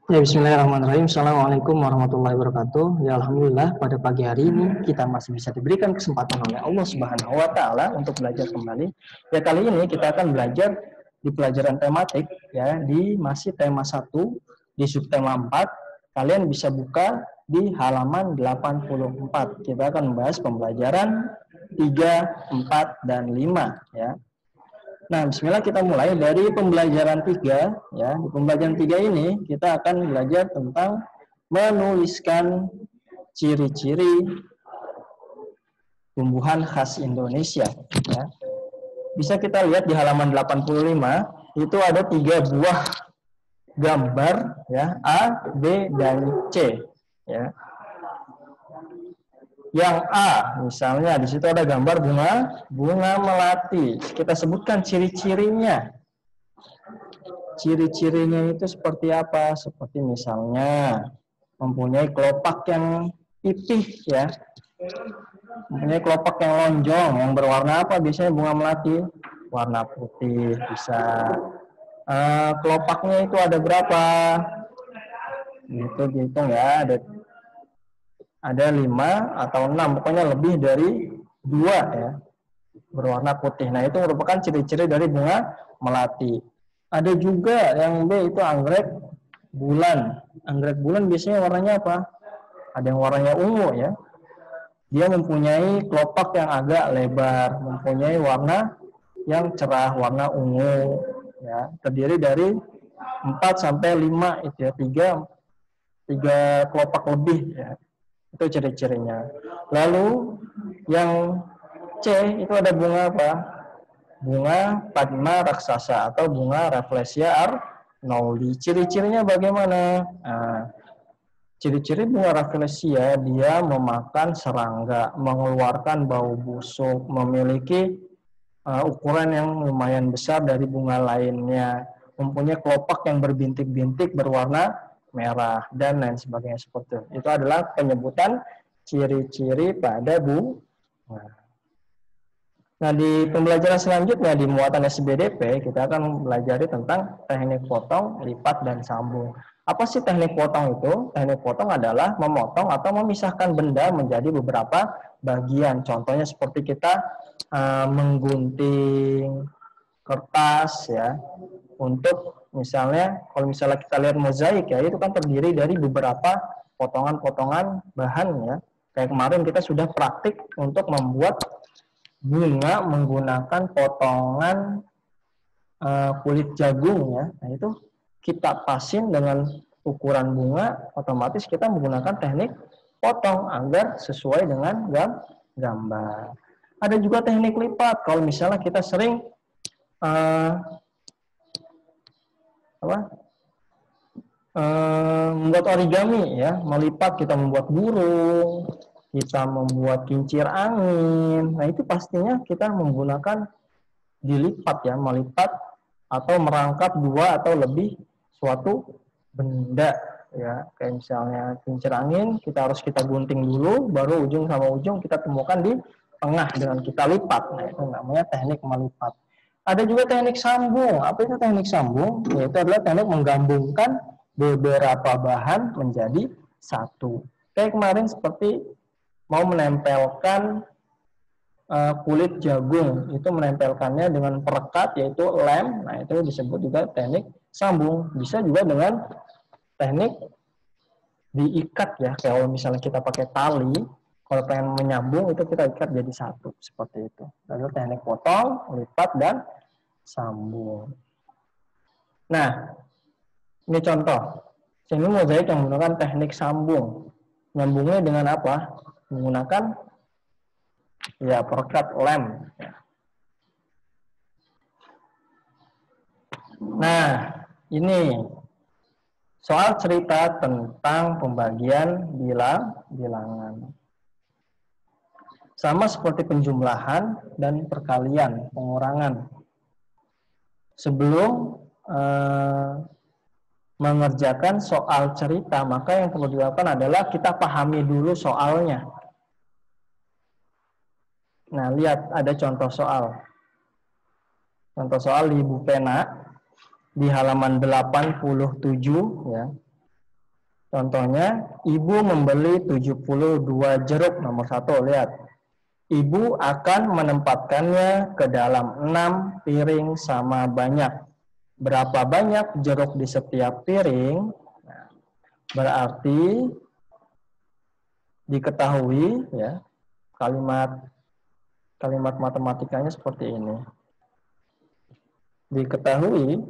Ya, bismillahirrahmanirrahim. Assalamualaikum warahmatullahi wabarakatuh. Ya, alhamdulillah pada pagi hari ini kita masih bisa diberikan kesempatan oleh Allah Subhanahu wa taala untuk belajar kembali. Ya, kali ini kita akan belajar di pelajaran tematik ya, di masih tema 1 di subtema 4. Kalian bisa buka di halaman 84. Kita akan membahas pembelajaran 3, 4 dan 5 ya. Nah, bismillah kita mulai dari pembelajaran 3 ya. Di pembelajaran 3 ini kita akan belajar tentang menuliskan ciri-ciri tumbuhan khas Indonesia ya. Bisa kita lihat di halaman 85 itu ada 3 buah gambar ya, A, B dan C ya. Yang A, misalnya di situ ada gambar bunga melati. Kita sebutkan ciri-cirinya. Ciri-cirinya itu seperti apa? Seperti misalnya mempunyai kelopak yang pipih ya. Mempunyai kelopak yang lonjong, yang berwarna apa? Biasanya bunga melati warna putih bisa. Kelopaknya itu ada berapa? Gitu dihitung ya, ada 5 atau 6, pokoknya lebih dari 2 ya, berwarna putih. Nah, itu merupakan ciri-ciri dari bunga melati. Ada juga yang B itu anggrek bulan. Anggrek bulan biasanya warnanya apa? Ada yang warnanya ungu ya. Dia mempunyai kelopak yang agak lebar, mempunyai warna yang cerah, warna ungu ya. Terdiri dari 4 sampai 5 itu ya, 3 kelopak lebih ya. Itu ciri-cirinya. Lalu yang C itu ada bunga apa? Bunga Padma raksasa atau bunga Rafflesia arnoldii. Ciri-cirinya bagaimana? Nah, ciri-ciri bunga Rafflesia, dia memakan serangga, mengeluarkan bau busuk, memiliki ukuran yang lumayan besar dari bunga lainnya, mempunyai kelopak yang berbintik-bintik berwarna merah dan lain sebagainya seperti itu. Itu adalah penyebutan ciri-ciri pada bunga. Nah, di pembelajaran selanjutnya di muatan SBDP kita akan belajar tentang teknik potong, lipat dan sambung. Apa sih teknik potong itu? Teknik potong adalah memotong atau memisahkan benda menjadi beberapa bagian. Contohnya seperti kita menggunting kertas ya, untuk misalnya kalau misalnya kita lihat mozaik ya, itu kan terdiri dari beberapa potongan-potongan bahan ya. Kayak kemarin kita sudah praktik untuk membuat bunga menggunakan potongan kulit jagung ya. Nah, itu kita pasin dengan ukuran bunga, otomatis kita menggunakan teknik potong agar sesuai dengan gambar. Ada juga teknik lipat. Kalau misalnya kita sering membuat origami ya, melipat, kita membuat burung, kita membuat kincir angin. Nah, itu pastinya kita menggunakan dilipat ya, melipat atau merangkap 2 atau lebih suatu benda ya. Kayak misalnya kincir angin, kita gunting dulu, baru ujung sama ujung kita temukan di tengah dengan kita lipat. Nah, itu namanya teknik melipat. Ada juga teknik sambung. Apa itu teknik sambung? Yaitu adalah teknik menggabungkan beberapa bahan menjadi satu. Kayak kemarin seperti mau menempelkan kulit jagung, itu menempelkannya dengan perekat yaitu lem. Nah, itu disebut juga teknik sambung. Bisa juga dengan teknik diikat ya, kalau misalnya kita pakai tali, kalau pengen menyambung itu kita ikat jadi satu seperti itu. Lalu teknik potong, lipat dan sambung. Nah, ini contoh. Ini mozaik yang menggunakan teknik sambung. Nyambungnya dengan apa? Menggunakan ya perekat lem. Nah, ini soal cerita tentang pembagian bilangan. Sama seperti penjumlahan dan perkalian, pengurangan. Sebelum mengerjakan soal cerita, maka yang perlu dilakukan adalah kita pahami dulu soalnya. Nah, lihat ada contoh soal. Contoh soal di buku pena di halaman 87 ya. Contohnya, ibu membeli 72 jeruk, nomor 1, lihat. Ibu akan menempatkannya ke dalam 6 piring sama banyak. Berapa banyak jeruk di setiap piring? Berarti diketahui, ya, kalimat matematikanya seperti ini. Diketahui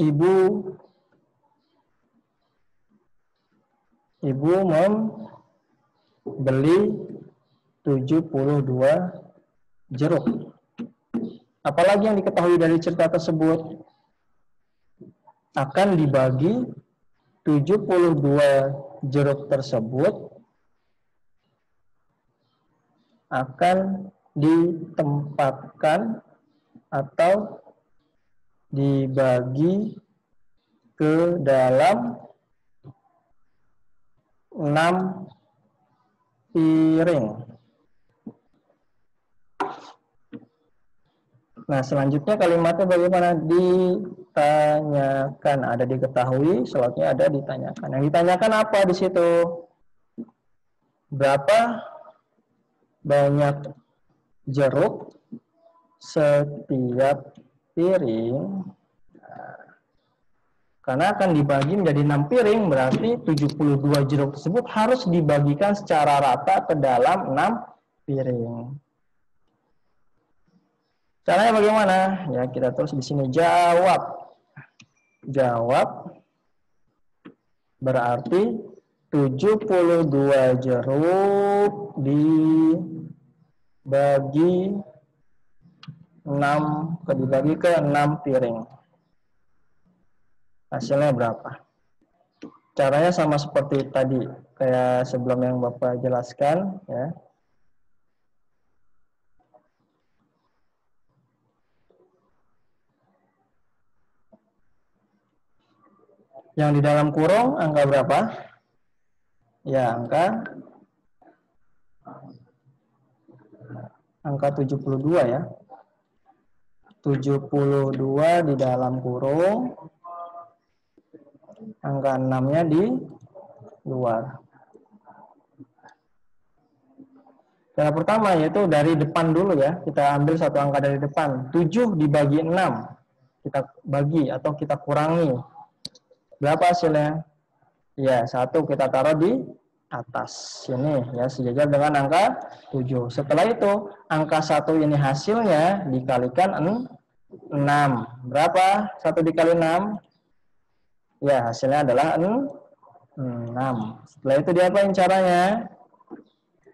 ibu membeli 72 jeruk. Apalagi yang diketahui dari cerita tersebut? Akan dibagi 72 jeruk tersebut akan ditempatkan atau dibagi ke dalam 6 piring. Nah, selanjutnya kalimatnya bagaimana? Ditanyakan. Ada diketahui, slotnya ada ditanyakan. Yang ditanyakan apa di situ? Berapa banyak jeruk setiap piring? Karena akan dibagi menjadi 6 piring, berarti 72 jeruk tersebut harus dibagikan secara rata ke dalam 6 piring. Caranya bagaimana? Ya, kita terus di sini jawab. Jawab berarti 72 jeruk dibagi ke 6 piring. Hasilnya berapa? Caranya sama seperti tadi, kayak sebelum yang Bapak jelaskan, ya. Yang di dalam kurung angka berapa? Ya, angka 72 ya. 72 di dalam kurung, angka 6-nya di luar. Cara pertama yaitu dari depan dulu ya. Kita ambil satu angka dari depan. 7 dibagi 6. Kita bagi atau kita kurangi. Berapa hasilnya? Ya, 1 kita taruh di atas sini ya, sejajar dengan angka 7. Setelah itu, angka 1 ini hasilnya dikalikan 6. Berapa 1 dikali 6? Ya, hasilnya adalah 6. Setelah itu diapain caranya?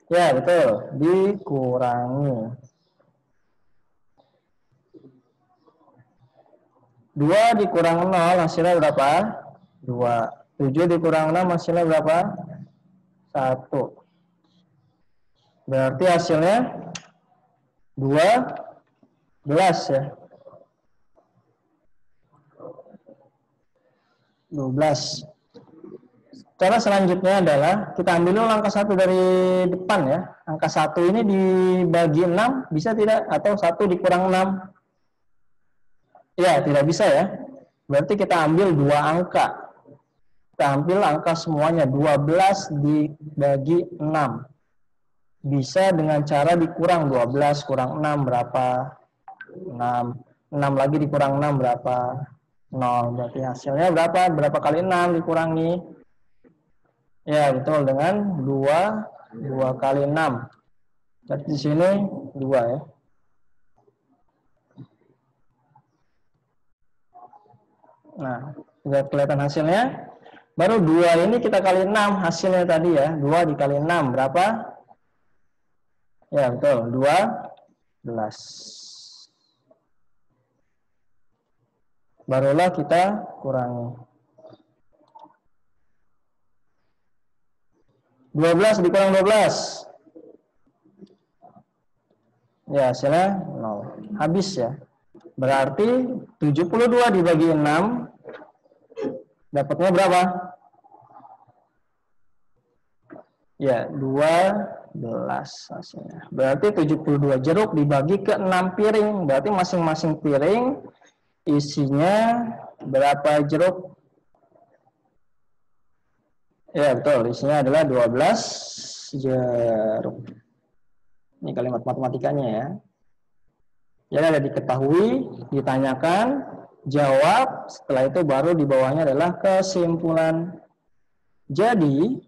Ya, betul. Dikurangi. 2 dikurang 0 hasilnya berapa? 2. 7 dikurang 6 hasilnya berapa? 1. Berarti hasilnya 12 ya. 12. Cara selanjutnya adalah kita ambil dulu angka 1 dari depan ya. Angka 1 ini dibagi 6 bisa tidak? Atau 1 dikurang 6? Ya, tidak bisa ya. Berarti kita ambil 2 angka. Kita ambil angka semuanya, 12 dibagi 6. Bisa dengan cara dikurang, 12 kurang 6 berapa? 6. 6 lagi dikurang 6 berapa? 0. Berarti hasilnya berapa? Berapa kali 6 dikurangi? Ya, betul, dengan 2 kali 6. Jadi di sini 2 ya. Nah, sudah kelihatan hasilnya. Baru 2 ini kita kali 6 hasilnya tadi ya. 2 dikali 6 berapa? Ya, betul, 12. Barulah kita kurangi. 12 dikurang 12. Ya, hasilnya 0. Habis ya. Berarti 72 dibagi 6 dapatnya berapa? Ya, 12 hasilnya. Berarti 72 jeruk dibagi ke 6 piring. Berarti masing-masing piring isinya berapa jeruk? Ya, betul. Isinya adalah 12 jeruk. Ini kalimat matematikanya ya. Jadi ada diketahui, ditanyakan, jawab, setelah itu baru di bawahnya adalah kesimpulan. Jadi,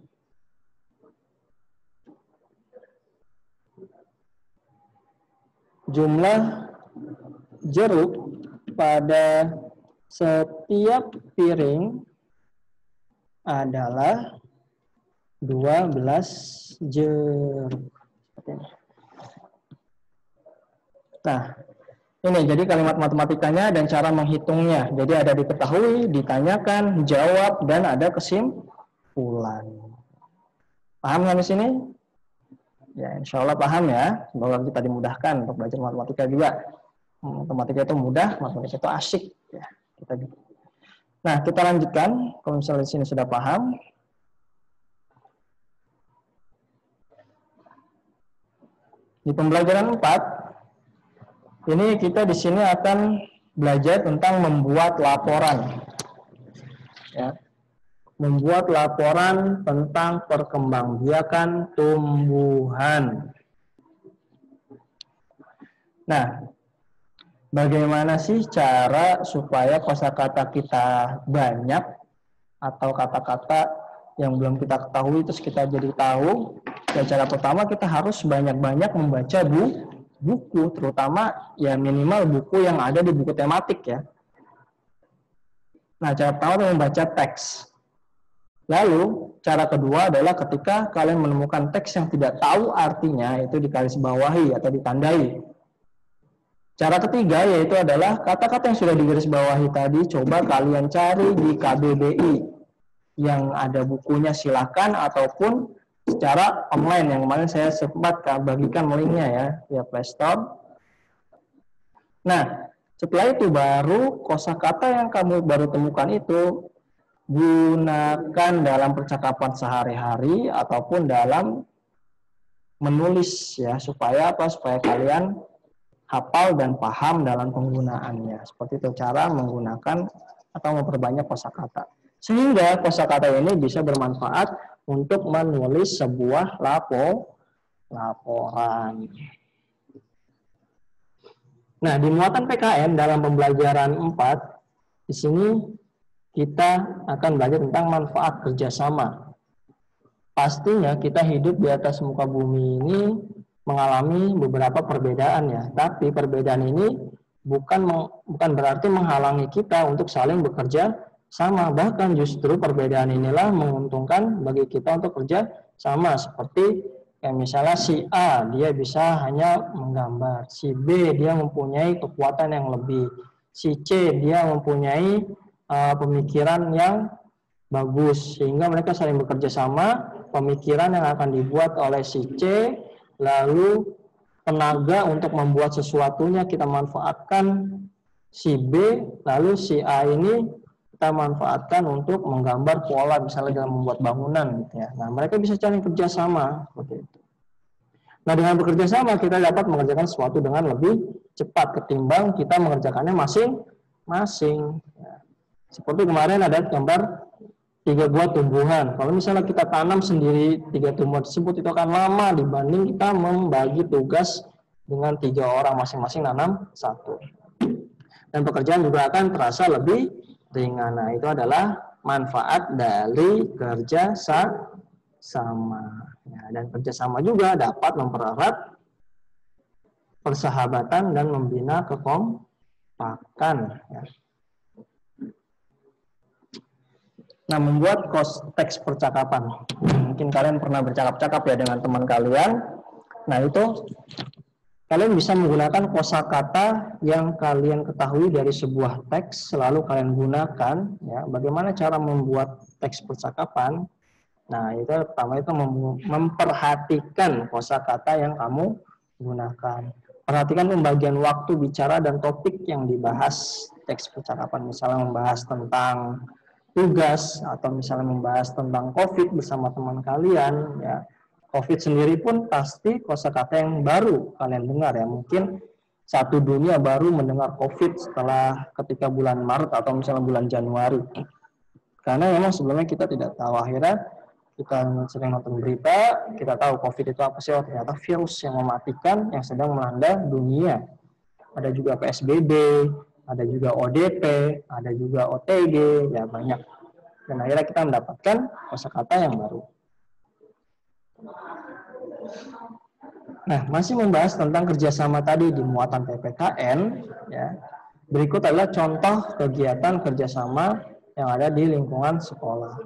jumlah jeruk pada setiap piring adalah 12 jeruk. Nah, ini jadi kalimat matematikanya dan cara menghitungnya. Jadi ada diketahui, ditanyakan, jawab, dan ada kesimpulan. Paham nggak di sini? Ya, insya Allah paham ya. Semoga kita dimudahkan untuk belajar matematika juga. Matematika itu mudah, matematika itu asyik. Ya, Nah, kita lanjutkan. Kalau misalnya di sini sudah paham. Di pembelajaran 4, ini kita di sini akan belajar tentang membuat laporan. Ya. Membuat laporan tentang perkembangbiakan tumbuhan. Nah, bagaimana sih cara supaya kosakata kita banyak atau kata-kata yang belum kita ketahui terus kita jadi tahu? Dan cara pertama kita harus banyak-banyak membaca buku, terutama ya minimal buku yang ada di buku tematik ya. Nah, cara pertama adalah membaca teks. Lalu, cara kedua adalah ketika kalian menemukan teks yang tidak tahu artinya, itu digarisbawahi atau ditandai. Cara ketiga yaitu adalah kata-kata yang sudah digarisbawahi tadi, coba kalian cari di KBBI. Yang ada bukunya silakan, ataupun secara online, yang kemarin saya sempat bagikan linknya ya, via Play Store. Nah, setelah itu baru kosakata yang kamu baru temukan itu gunakan dalam percakapan sehari-hari ataupun dalam menulis ya, supaya apa? Supaya kalian hafal dan paham dalam penggunaannya. Seperti itu cara menggunakan atau memperbanyak kosakata. Sehingga kosakata ini bisa bermanfaat untuk menulis sebuah laporan. Nah, di muatan PKN dalam pembelajaran 4 di sini kita akan belajar tentang manfaat kerjasama. Pastinya kita hidup di atas muka bumi ini mengalami beberapa perbedaan ya, tapi perbedaan ini bukan berarti menghalangi kita untuk saling bekerja sama. Bahkan justru perbedaan inilah menguntungkan bagi kita untuk kerja sama. Seperti kayak misalnya si A dia bisa hanya menggambar, si B dia mempunyai kekuatan yang lebih, si C dia mempunyai pemikiran yang bagus, sehingga mereka saling bekerja sama. Pemikiran yang akan dibuat oleh si C, lalu tenaga untuk membuat sesuatunya kita manfaatkan si B, lalu si A ini kita manfaatkan untuk menggambar pola misalnya dalam membuat bangunan gitu ya. Nah, mereka bisa saling kerja sama seperti itu. Nah, dengan bekerja sama kita dapat mengerjakan sesuatu dengan lebih cepat ketimbang kita mengerjakannya masing-masing. Seperti kemarin ada gambar 3 buah tumbuhan. Kalau misalnya kita tanam sendiri 3 tumbuhan tersebut, itu akan lama dibanding kita membagi tugas dengan 3 orang masing-masing nanam 1. Dan pekerjaan juga akan terasa lebih ringan. Nah, itu adalah manfaat dari kerja sama. Ya, dan kerjasama juga dapat mempererat persahabatan dan membina kekompakan. Ya. Nah, membuat teks percakapan. Mungkin kalian pernah bercakap-cakap ya dengan teman kalian. Nah, itu kalian bisa menggunakan kosakata yang kalian ketahui dari sebuah teks, selalu kalian gunakan. Ya, bagaimana cara membuat teks percakapan? Nah, itu pertama itu memperhatikan kosakata yang kamu gunakan. Perhatikan pembagian waktu bicara dan topik yang dibahas teks percakapan. Misalnya membahas tentang tugas atau misalnya membahas tentang COVID bersama teman kalian ya. COVID sendiri pun pasti kosakata yang baru kalian dengar ya. Mungkin satu dunia baru mendengar COVID setelah ketika bulan Maret atau misalnya bulan Januari. Karena memang sebelumnya kita tidak tahu. Akhirnya kita sering nonton berita, kita tahu COVID itu apa sih? Oh, ternyata virus yang mematikan yang sedang melanda dunia. Ada juga PSBB, ada juga ODP, ada juga OTG, ya banyak. Dan akhirnya kita mendapatkan kosakata yang baru. Nah, masih membahas tentang kerjasama tadi di muatan PPKN, ya. Berikut adalah contoh kegiatan kerjasama yang ada di lingkungan sekolah,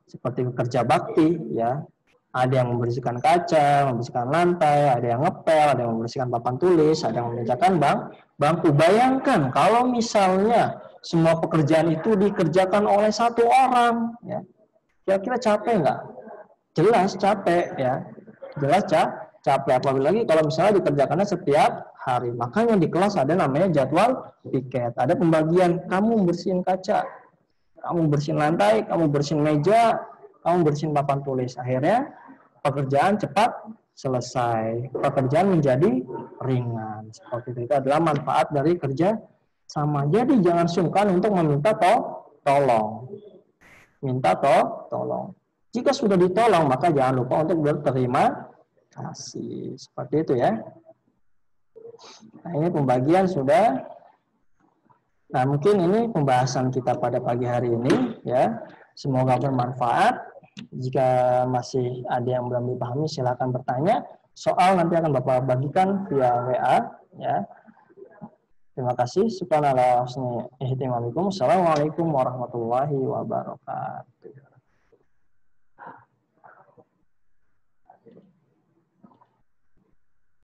seperti kerja bakti, ya. Ada yang membersihkan kaca, membersihkan lantai, ada yang ngepel, ada yang membersihkan papan tulis, ada yang memecahkan bangku. Bayangkan kalau misalnya semua pekerjaan itu dikerjakan oleh satu orang, ya. Kira-kira capek nggak? Jelas capek, ya. Jelas capek, apalagi kalau misalnya dikerjakannya setiap hari. Makanya di kelas ada namanya jadwal piket. Ada pembagian, kamu bersihin kaca, kamu bersihin lantai, kamu bersihin meja, kamu bersihin papan tulis. Akhirnya pekerjaan cepat selesai. Pekerjaan menjadi ringan. Seperti itu adalah manfaat dari kerja sama. Jadi jangan sungkan untuk meminta tolong. Minta tolong. Jika sudah ditolong, maka jangan lupa untuk berterima kasih. Seperti itu ya. Nah, ini pembagian sudah. Nah, mungkin ini pembahasan kita pada pagi hari ini ya. Semoga bermanfaat. Jika masih ada yang belum dipahami, silakan bertanya. Soal nanti akan Bapak bagikan via WA ya. Terima kasih. Subhanallah. Assalamualaikum warahmatullahi wabarakatuh.